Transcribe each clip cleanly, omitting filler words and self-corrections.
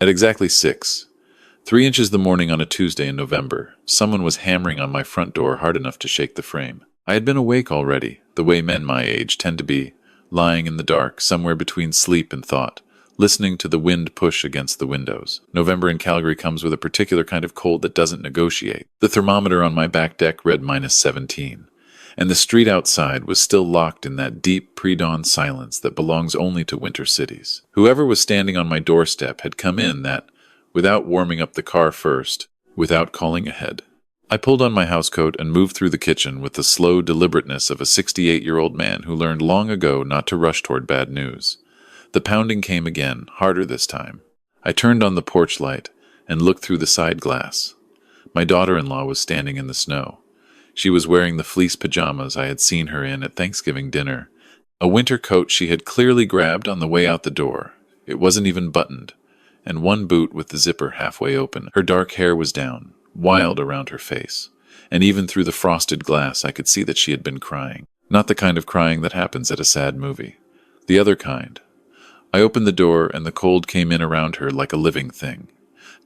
At exactly 3 inches the morning on a Tuesday in November, someone was hammering on my front door hard enough to shake the frame. I had been awake already, the way men my age tend to be, lying in the dark, somewhere between sleep and thought, listening to the wind push against the windows. November in Calgary comes with a particular kind of cold that doesn't negotiate. The thermometer on my back deck read -17, and the street outside was still locked in that deep pre-dawn silence that belongs only to winter cities. Whoever was standing on my doorstep had come in without warming up the car first, without calling ahead. I pulled on my housecoat and moved through the kitchen with the slow deliberateness of a 68-year-old man who learned long ago not to rush toward bad news. The pounding came again, harder this time. I turned on the porch light and looked through the side glass. My daughter-in-law was standing in the snow. She was wearing the fleece pajamas I had seen her in at Thanksgiving dinner, a winter coat she had clearly grabbed on the way out the door. It wasn't even buttoned, and one boot with the zipper halfway open. Her dark hair was down, wild around her face, and even through the frosted glass I could see that she had been crying. Not the kind of crying that happens at a sad movie. The other kind. I opened the door and the cold came in around her like a living thing.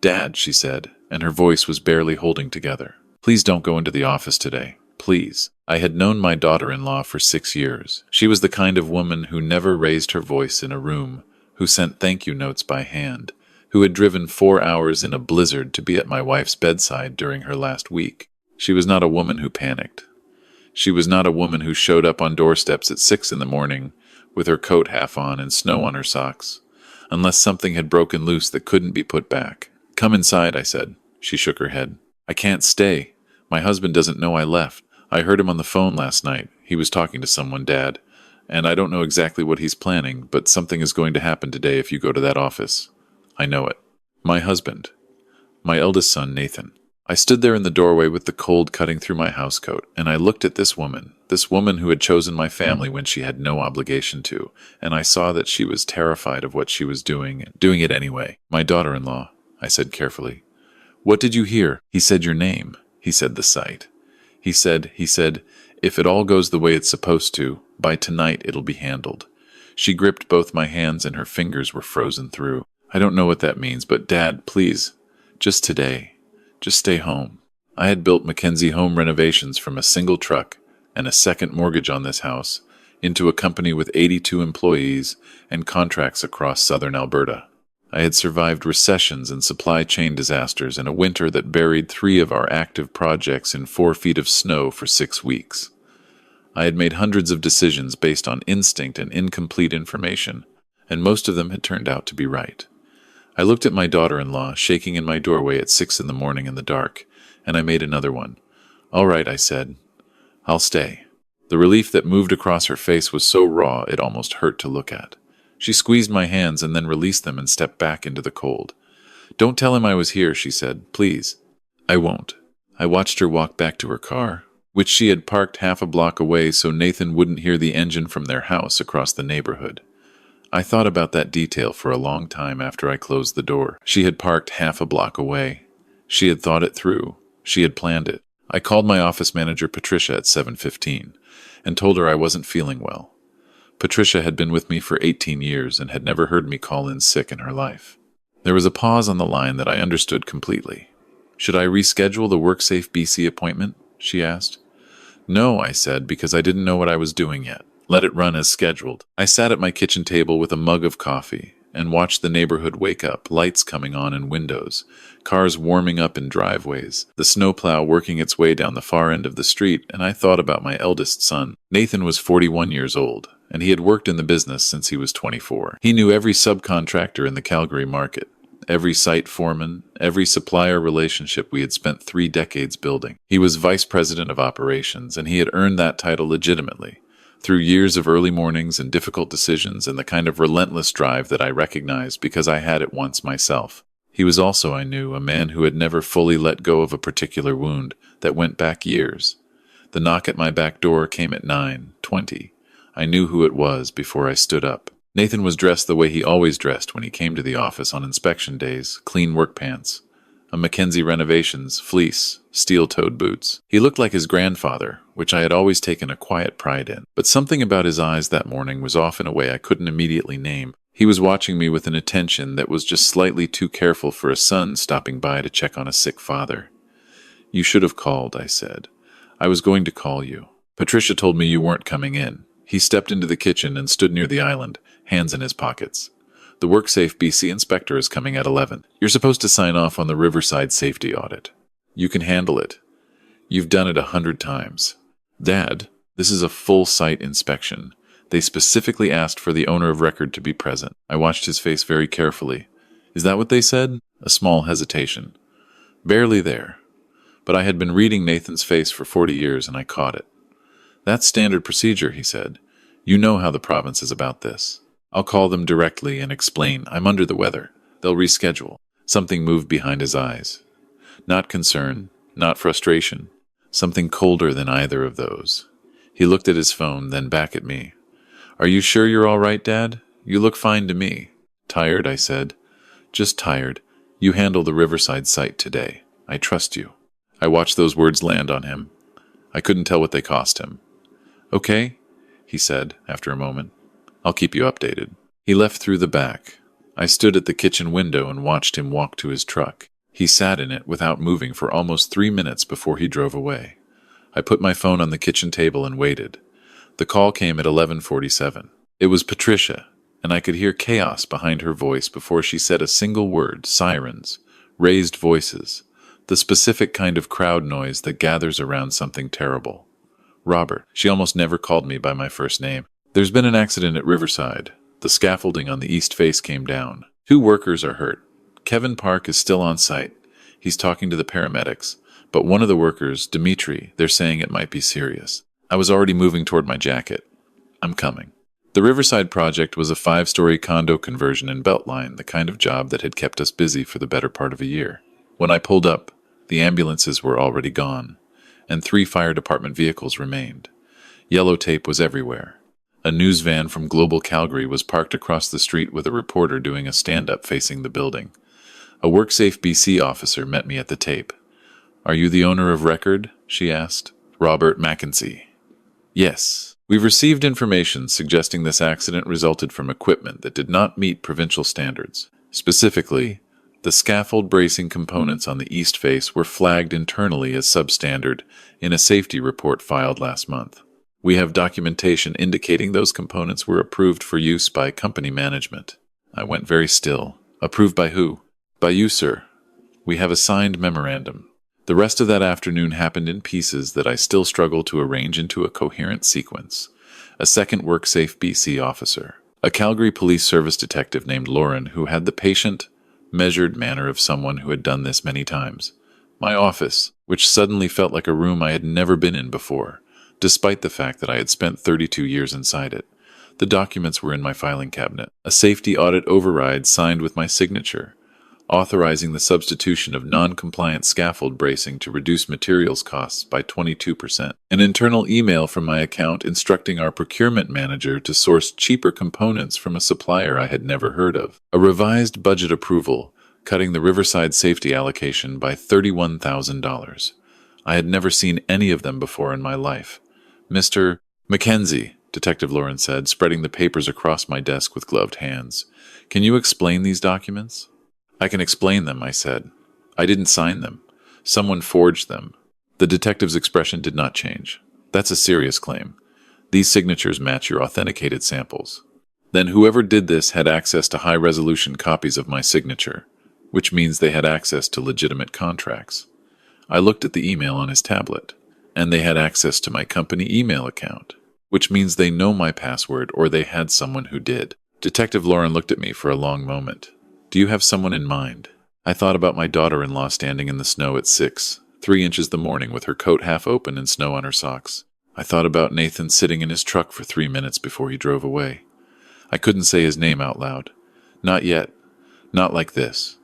"Dad," she said, and her voice was barely holding together. "Please don't go into the office today. Please." I had known my daughter-in-law for 6 years. She was the kind of woman who never raised her voice in a room, who sent thank-you notes by hand, who had driven 4 hours in a blizzard to be at my wife's bedside during her last week. She was not a woman who panicked. She was not a woman who showed up on doorsteps at 6 in the morning with her coat half on and snow on her socks, unless something had broken loose that couldn't be put back. "Come inside," I said. She shook her head. "I can't stay. My husband doesn't know I left. I heard him on the phone last night. He was talking to someone, Dad. And I don't know exactly what he's planning, but something is going to happen today if you go to that office. I know it." My husband. My eldest son, Nathan. I stood there in the doorway with the cold cutting through my housecoat, and I looked at this woman who had chosen my family when she had no obligation to, and I saw that she was terrified of what she was doing it anyway. "My daughter-in-law," I said carefully. "What did you hear?" "He said your name." He said the site. He said, "If it all goes the way it's supposed to, by tonight it'll be handled." She gripped both my hands and her fingers were frozen through. "I don't know what that means, but Dad, please, just today. Just stay home." I had built Mackenzie Home Renovations from a single truck and a second mortgage on this house into a company with 82 employees and contracts across southern Alberta. I had survived recessions and supply chain disasters and a winter that buried 3 of our active projects in 4 feet of snow for 6 weeks. I had made hundreds of decisions based on instinct and incomplete information, and most of them had turned out to be right. I looked at my daughter-in-law, shaking in my doorway at 6 in the morning in the dark, and I made another one. "All right," I said. "I'll stay." The relief that moved across her face was so raw it almost hurt to look at. She squeezed my hands and then released them and stepped back into the cold. "Don't tell him I was here," she said. "Please." "I won't." I watched her walk back to her car, which she had parked half a block away so Nathan wouldn't hear the engine from their house across the neighborhood. I thought about that detail for a long time after I closed the door. She had parked half a block away. She had thought it through. She had planned it. I called my office manager, Patricia, at 7:15, and told her I wasn't feeling well. Patricia had been with me for 18 years and had never heard me call in sick in her life. There was a pause on the line that I understood completely. "Should I reschedule the WorkSafe BC appointment?" she asked. "No," I said, because I didn't know what I was doing yet. Let it run as scheduled. I sat at my kitchen table with a mug of coffee and watched the neighborhood wake up, lights coming on in windows, cars warming up in driveways, the snowplow working its way down the far end of the street, and I thought about my eldest son. Nathan was 41 years old, and he had worked in the business since he was 24. He knew every subcontractor in the Calgary market, every site foreman, every supplier relationship we had spent 3 decades building. He was vice president of operations, and he had earned that title legitimately, through years of early mornings and difficult decisions and the kind of relentless drive that I recognized because I had it once myself. He was also, I knew, a man who had never fully let go of a particular wound that went back years. The knock at my back door came at 9:20. I knew who it was before I stood up. Nathan was dressed the way he always dressed when he came to the office on inspection days, clean work pants, a Mackenzie Renovations fleece, steel-toed boots. He looked like his grandfather, which I had always taken a quiet pride in. But something about his eyes that morning was off in a way I couldn't immediately name. He was watching me with an attention that was just slightly too careful for a son stopping by to check on a sick father. You should have called, I said. I was going to call you. Patricia told me you weren't coming in. He stepped into the kitchen and stood near the island, hands in his pockets. The WorkSafe BC inspector is coming at 11. You're supposed to sign off on the Riverside safety audit. You can handle it. You've done it 100 times. Dad, this is a full site inspection. They specifically asked for the owner of record to be present. I watched his face very carefully. Is that what they said? A small hesitation. Barely there. But I had been reading Nathan's face for 40 years and I caught it. That's standard procedure, he said. You know how the province is about this. I'll call them directly and explain I'm under the weather. They'll reschedule. Something moved behind his eyes. Not concern, not frustration. Something colder than either of those. He looked at his phone, then back at me. Are you sure you're all right, Dad? You look fine to me. Tired, I said. Just tired. You handle the Riverside site today. I trust you. I watched those words land on him. I couldn't tell what they cost him. Okay, he said after a moment. I'll keep you updated. He left through the back. I stood at the kitchen window and watched him walk to his truck. He sat in it without moving for almost 3 minutes before he drove away. I put my phone on the kitchen table and waited. The call came at 11:47. It was Patricia, and I could hear chaos behind her voice before she said a single word: sirens, raised voices, the specific kind of crowd noise that gathers around something terrible. Robert. She almost never called me by my first name. There's been an accident at Riverside. The scaffolding on the east face came down. 2 workers are hurt. Kevin Park is still on site. He's talking to the paramedics. But one of the workers, Dimitri, they're saying it might be serious. I was already moving toward my jacket. I'm coming. The Riverside project was a 5-story condo conversion in Beltline, the kind of job that had kept us busy for the better part of a year. When I pulled up, the ambulances were already gone, and 3 fire department vehicles remained. Yellow tape was everywhere. A news van from Global Calgary was parked across the street with a reporter doing a stand-up facing the building. A WorkSafe BC officer met me at the tape. Are you the owner of record? She asked. Robert Mackenzie. Yes. We've received information suggesting this accident resulted from equipment that did not meet provincial standards. Specifically, the scaffold bracing components on the east face were flagged internally as substandard in a safety report filed last month. We have documentation indicating those components were approved for use by company management. I went very still. Approved by who? By you, sir. We have a signed memorandum. The rest of that afternoon happened in pieces that I still struggle to arrange into a coherent sequence. A second WorkSafe BC officer. A Calgary Police Service detective named Lauren who had the patient, measured manner of someone who had done this many times. My office, which suddenly felt like a room I had never been in before, despite the fact that I had spent 32 years inside it. The documents were in my filing cabinet. A safety audit override signed with my signature, authorizing the substitution of non-compliant scaffold bracing to reduce materials costs by 22%. An internal email from my account instructing our procurement manager to source cheaper components from a supplier I had never heard of. A revised budget approval, cutting the Riverside safety allocation by $31,000. I had never seen any of them before in my life. Mr. Mackenzie, Detective Lauren said, spreading the papers across my desk with gloved hands. Can you explain these documents? I can explain them, I said. I didn't sign them. Someone forged them. The detective's expression did not change. That's a serious claim. These signatures match your authenticated samples. Then whoever did this had access to high-resolution copies of my signature, which means they had access to legitimate contracts. I looked at the email on his tablet, and they had access to my company email account, which means they know my password or they had someone who did. Detective Lauren looked at me for a long moment. Do you have someone in mind? I thought about my daughter-in-law standing in the snow at 3 inches the morning with her coat half open and snow on her socks. I thought about Nathan sitting in his truck for 3 minutes before he drove away. I couldn't say his name out loud. Not yet. Not like this.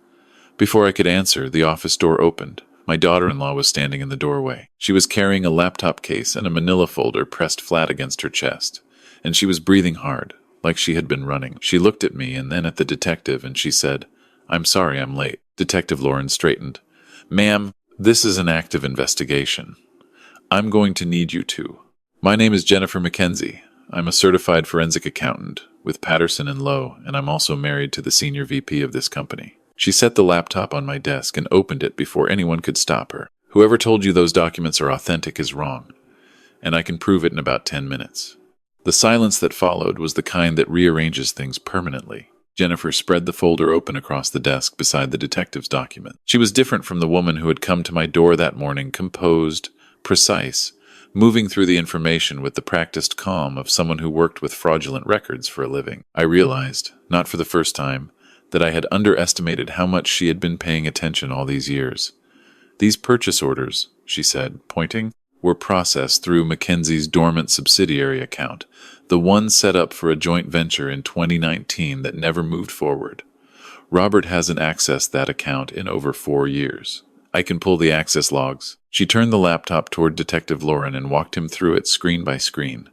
Before I could answer, the office door opened. My daughter-in-law was standing in the doorway. She was carrying a laptop case and a manila folder pressed flat against her chest, and she was breathing hard, like she had been running. She looked at me and then at the detective, and she said, I'm sorry I'm late. Detective Lauren straightened. Ma'am, this is an active investigation. I'm going to need you to. My name is Jennifer Mackenzie. I'm a certified forensic accountant. with Patterson and Lowe, and I'm also married to the senior VP of this company. She set the laptop on my desk and opened it before anyone could stop her. Whoever told you those documents are authentic is wrong, and I can prove it in about 10 minutes. The silence that followed was the kind that rearranges things permanently. Jennifer spread the folder open across the desk beside the detective's document. She was different from the woman who had come to my door that morning, composed, precise, moving through the information with the practiced calm of someone who worked with fraudulent records for a living. I realized, not for the first time, that I had underestimated how much she had been paying attention all these years. These purchase orders, she said, pointing, were processed through Mackenzie's dormant subsidiary account, the one set up for a joint venture in 2019 that never moved forward. Robert hasn't accessed that account in over 4 years. I can pull the access logs. She turned the laptop toward Detective Lauren and walked him through it screen by screen.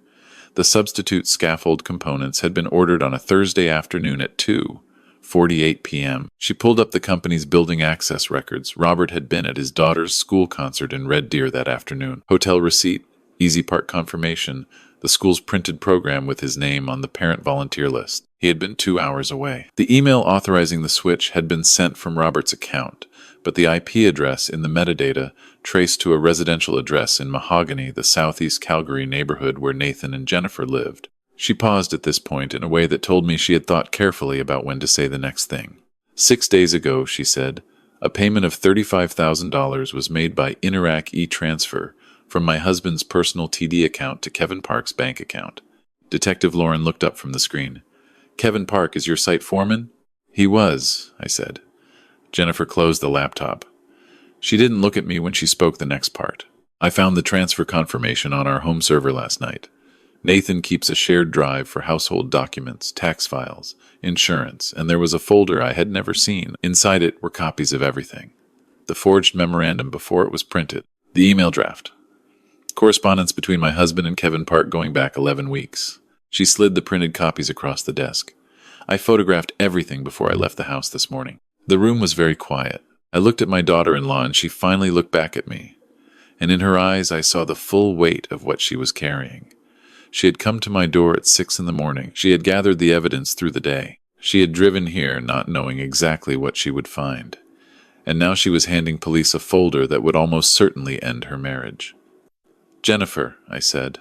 The substitute scaffold components had been ordered on a Thursday afternoon at 2:48 p.m. She pulled up the company's building access records. Robert had been at his daughter's school concert in Red Deer that afternoon. Hotel receipt, Easy Park confirmation, the school's printed program with his name on the parent volunteer list. He had been 2 hours away. The email authorizing the switch had been sent from Robert's account, but the IP address in the metadata traced to a residential address in Mahogany, the southeast Calgary neighborhood where Nathan and Jennifer lived. She paused at this point in a way that told me she had thought carefully about when to say the next thing. 6 days ago, she said, a payment of $35,000 was made by Interac e-transfer from my husband's personal TD account to Kevin Park's bank account. Detective Lauren looked up from the screen. Kevin Park is your site foreman? He was, I said. Jennifer closed the laptop. She didn't look at me when she spoke the next part. I found the transfer confirmation on our home server last night. Nathan keeps a shared drive for household documents, tax files, insurance, and there was a folder I had never seen. Inside it were copies of everything. The forged memorandum before it was printed. The email draft. Correspondence between my husband and Kevin Park going back 11 weeks. She slid the printed copies across the desk. I photographed everything before I left the house this morning. The room was very quiet. I looked at my daughter-in-law and she finally looked back at me. And in her eyes I saw the full weight of what she was carrying. She had come to my door at 6 a.m. She had gathered the evidence through the day. She had driven here not knowing exactly what she would find. And now she was handing police a folder that would almost certainly end her marriage. Jennifer, I said.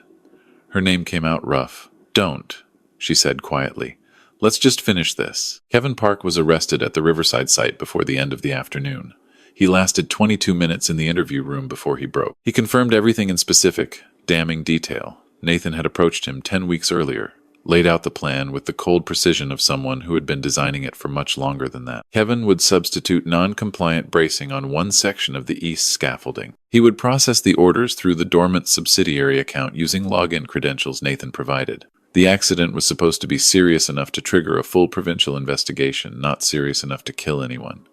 Her name came out rough. Don't, she said quietly. Let's just finish this. Kevin Park was arrested at the Riverside site before the end of the afternoon. He lasted 22 minutes in the interview room before he broke. He confirmed everything in specific, damning detail. Nathan had approached him 10 weeks earlier, laid out the plan with the cold precision of someone who had been designing it for much longer than that. Kevin would substitute non-compliant bracing on one section of the east scaffolding. He would process the orders through the dormant subsidiary account using login credentials Nathan provided. The accident was supposed to be serious enough to trigger a full provincial investigation, not serious enough to kill anyone.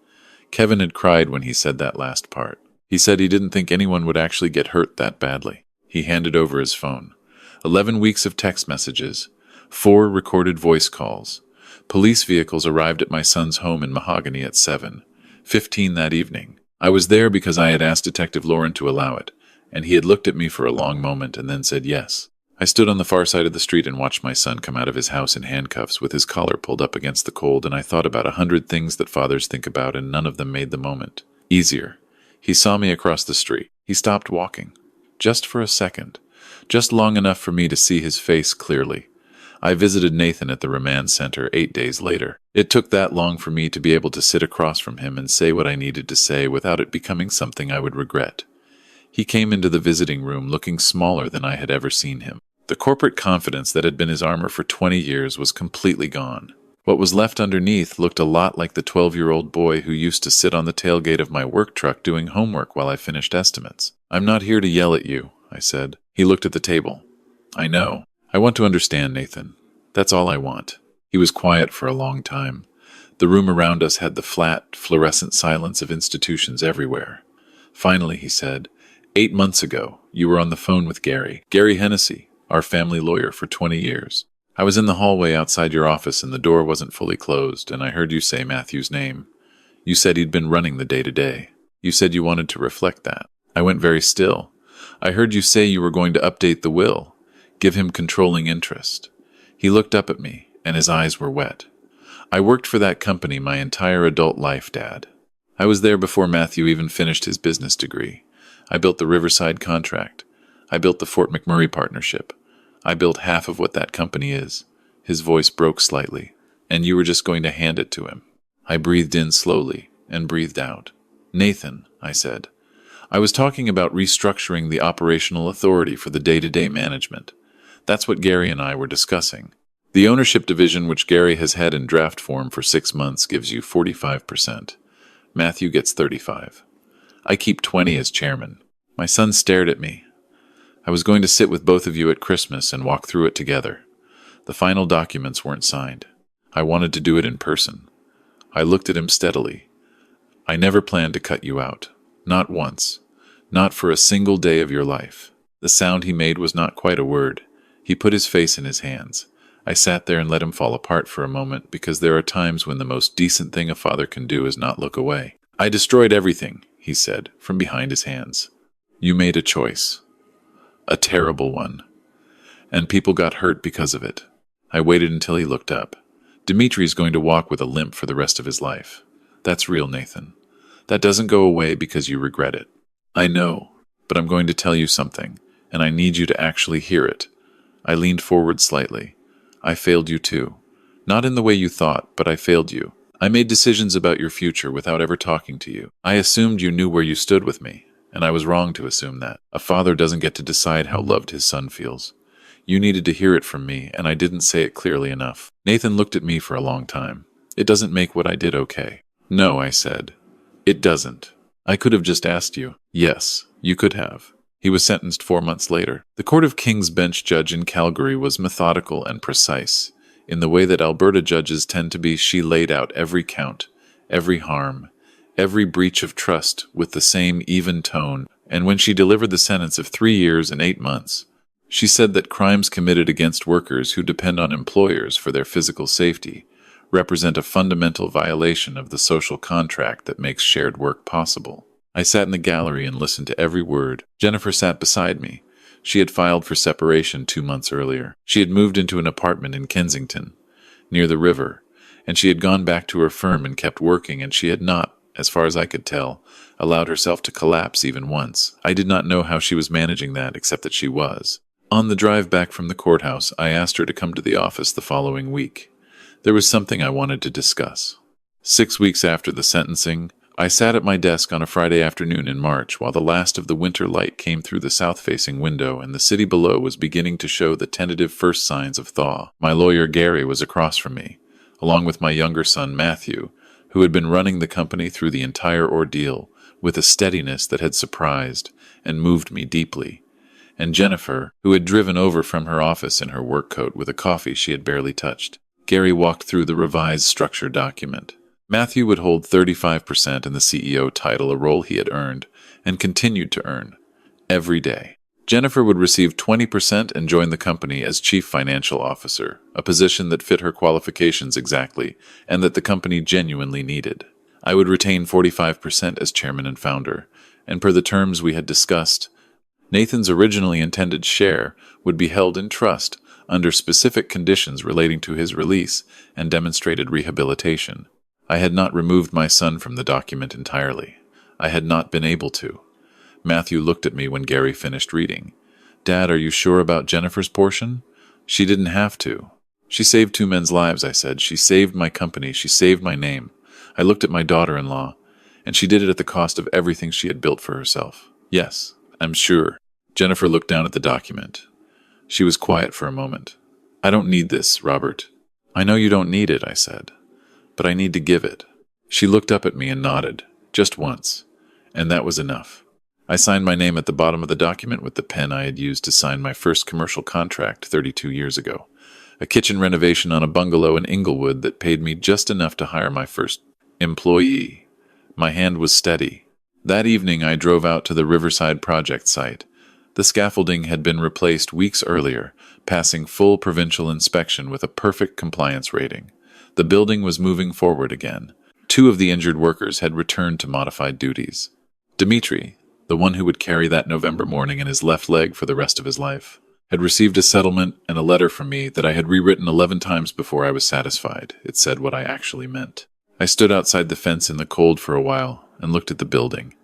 Kevin had cried when he said that last part. He said he didn't think anyone would actually get hurt that badly. He handed over his phone. 11 weeks of text messages, 4 recorded voice calls. Police vehicles arrived at my son's home in Mahogany at 7:15 that evening. I was there because I had asked Detective Lauren to allow it, and he had looked at me for a long moment and then said yes. I stood on the far side of the street and watched my son come out of his house in handcuffs with his collar pulled up against the cold, and I thought about 100 things that fathers think about, and none of them made the moment easier. He saw me across the street. He stopped walking. Just for a second. Just long enough for me to see his face clearly. I visited Nathan at the remand center 8 days later. It took that long for me to be able to sit across from him and say what I needed to say without it becoming something I would regret. He came into the visiting room looking smaller than I had ever seen him. The corporate confidence that had been his armor for 20 years was completely gone. What was left underneath looked a lot like the 12-year-old boy who used to sit on the tailgate of my work truck doing homework while I finished estimates. I'm not here to yell at you, I said. He looked at the table. I know. I want to understand, Nathan. That's all I want. He was quiet for a long time. The room around us had the flat, fluorescent silence of institutions everywhere. Finally, he said, 8 months ago, you were on the phone with Gary Hennessy, our family lawyer for 20 years. I was in the hallway outside your office and the door wasn't fully closed, and I heard you say Matthew's name. You said he'd been running the day-to-day. You said you wanted to reflect that. I went very still. I heard you say you were going to update the will, give him controlling interest. He looked up at me, and his eyes were wet. "I worked for that company my entire adult life, Dad. I was there before Matthew even finished his business degree. I built the Riverside contract. I built the Fort McMurray partnership. I built half of what that company is." His voice broke slightly. "And you were just going to hand it to him." I breathed in slowly and breathed out. "Nathan," I said, "I was talking about restructuring the operational authority for the day-to-day management. That's what Gary and I were discussing. The ownership division, which Gary has had in draft form for 6 months, gives you 45%. Matthew gets 35. I keep 20 as chairman." My son stared at me. "I was going to sit with both of you at Christmas and walk through it together. The final documents weren't signed. I wanted to do it in person." I looked at him steadily. "I never planned to cut you out. Not once. Not for a single day of your life." The sound he made was not quite a word. He put his face in his hands. I sat there and let him fall apart for a moment, because there are times when the most decent thing a father can do is not look away. "I destroyed everything," he said, from behind his hands. "You made a choice. A terrible one. And people got hurt because of it." I waited until he looked up. "Dimitri's going to walk with a limp for the rest of his life. That's real, Nathan. That doesn't go away because you regret it. I know, but I'm going to tell you something, and I need you to actually hear it." I leaned forward slightly. "I failed you too. Not in the way you thought, but I failed you. I made decisions about your future without ever talking to you. I assumed you knew where you stood with me, and I was wrong to assume that. A father doesn't get to decide how loved his son feels. You needed to hear it from me, and I didn't say it clearly enough." Nathan looked at me for a long time. "It doesn't make what I did okay." "No," I said. "It doesn't. I could have just asked you." "Yes, you could have." He was sentenced 4 months later. The Court of King's Bench judge in Calgary was methodical and precise. In the way that Alberta judges tend to be, she laid out every count, every harm, every breach of trust with the same even tone, and when she delivered the sentence of 3 years and 8 months, she said that crimes committed against workers who depend on employers for their physical safety represent a fundamental violation of the social contract that makes shared work possible. I sat in the gallery and listened to every word. Jennifer sat beside me. She had filed for separation 2 months earlier. She had moved into an apartment in Kensington, near the river, and she had gone back to her firm and kept working, and she had not, as far as I could tell, allowed herself to collapse even once. I did not know how she was managing that, except that she was. On the drive back from the courthouse, I asked her to come to the office the following week. There was something I wanted to discuss. 6 weeks after the sentencing, I sat at my desk on a Friday afternoon in March while the last of the winter light came through the south-facing window and the city below was beginning to show the tentative first signs of thaw. My lawyer Gary was across from me, along with my younger son Matthew, who had been running the company through the entire ordeal with a steadiness that had surprised and moved me deeply, and Jennifer, who had driven over from her office in her work coat with a coffee she had barely touched. Gary walked through the revised structure document. Matthew would hold 35% in the CEO title, a role he had earned and continued to earn every day. Jennifer would receive 20% and join the company as Chief Financial Officer, a position that fit her qualifications exactly and that the company genuinely needed. I would retain 45% as Chairman and Founder, and per the terms we had discussed, Nathan's originally intended share would be held in trust under specific conditions relating to his release and demonstrated rehabilitation. I had not removed my son from the document entirely. I had not been able to. Matthew looked at me when Gary finished reading. "Dad, are you sure about Jennifer's portion?" "She didn't have to. She saved 2 men's lives," I said. "She saved my company. She saved my name. I looked at my daughter-in-law, and she did it at the cost of everything she had built for herself." "Yes, I'm sure." Jennifer looked down at the document. She was quiet for a moment. "I don't need this, Robert." "I know you don't need it," I said, "but I need to give it." She looked up at me and nodded, just once, and that was enough. I signed my name at the bottom of the document with the pen I had used to sign my first commercial contract 32 years ago, a kitchen renovation on a bungalow in Inglewood that paid me just enough to hire my first employee. My hand was steady. That evening I drove out to the Riverside project site. The scaffolding had been replaced weeks earlier, passing full provincial inspection with a perfect compliance rating. The building was moving forward again. 2 of the injured workers had returned to modified duties. Dimitri, the one who would carry that November morning in his left leg for the rest of his life, had received a settlement and a letter from me that I had rewritten 11 times before I was satisfied. It said what I actually meant. I stood outside the fence in the cold for a while and looked at the building.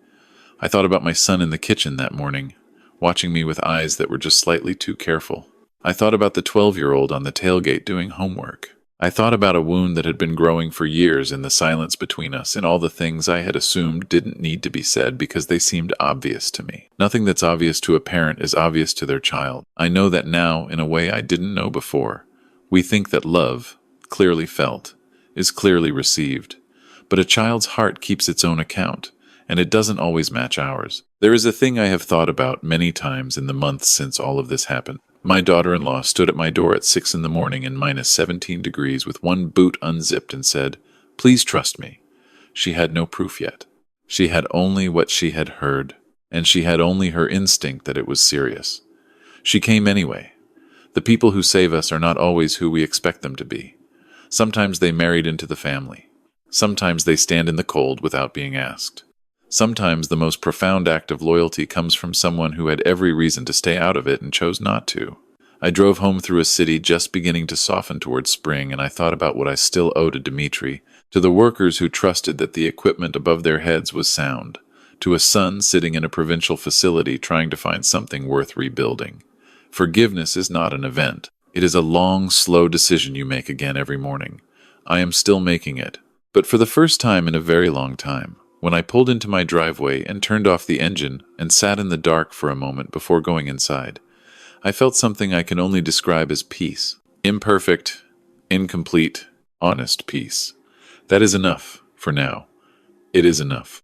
I thought about my son in the kitchen that morning, watching me with eyes that were just slightly too careful. I thought about the 12-year-old on the tailgate doing homework. I thought about a wound that had been growing for years in the silence between us and all the things I had assumed didn't need to be said because they seemed obvious to me. Nothing that's obvious to a parent is obvious to their child. I know that now in a way I didn't know before. We think that love, clearly felt, is clearly received. But a child's heart keeps its own account, and it doesn't always match ours. There is a thing I have thought about many times in the months since all of this happened. My daughter-in-law stood at my door at 6 in the morning in minus 17 degrees with one boot unzipped and said, "Please trust me." She had no proof yet. She had only what she had heard, and she had only her instinct that it was serious. She came anyway. The people who save us are not always who we expect them to be. Sometimes they married into the family. Sometimes they stand in the cold without being asked. Sometimes the most profound act of loyalty comes from someone who had every reason to stay out of it and chose not to. I drove home through a city just beginning to soften towards spring, and I thought about what I still owe to Dmitri, to the workers who trusted that the equipment above their heads was sound, to a son sitting in a provincial facility trying to find something worth rebuilding. Forgiveness is not an event. It is a long, slow decision you make again every morning. I am still making it, but for the first time in a very long time. When I pulled into my driveway and turned off the engine and sat in the dark for a moment before going inside, I felt something I can only describe as peace. Imperfect, incomplete, honest peace. That is enough, for now. It is enough.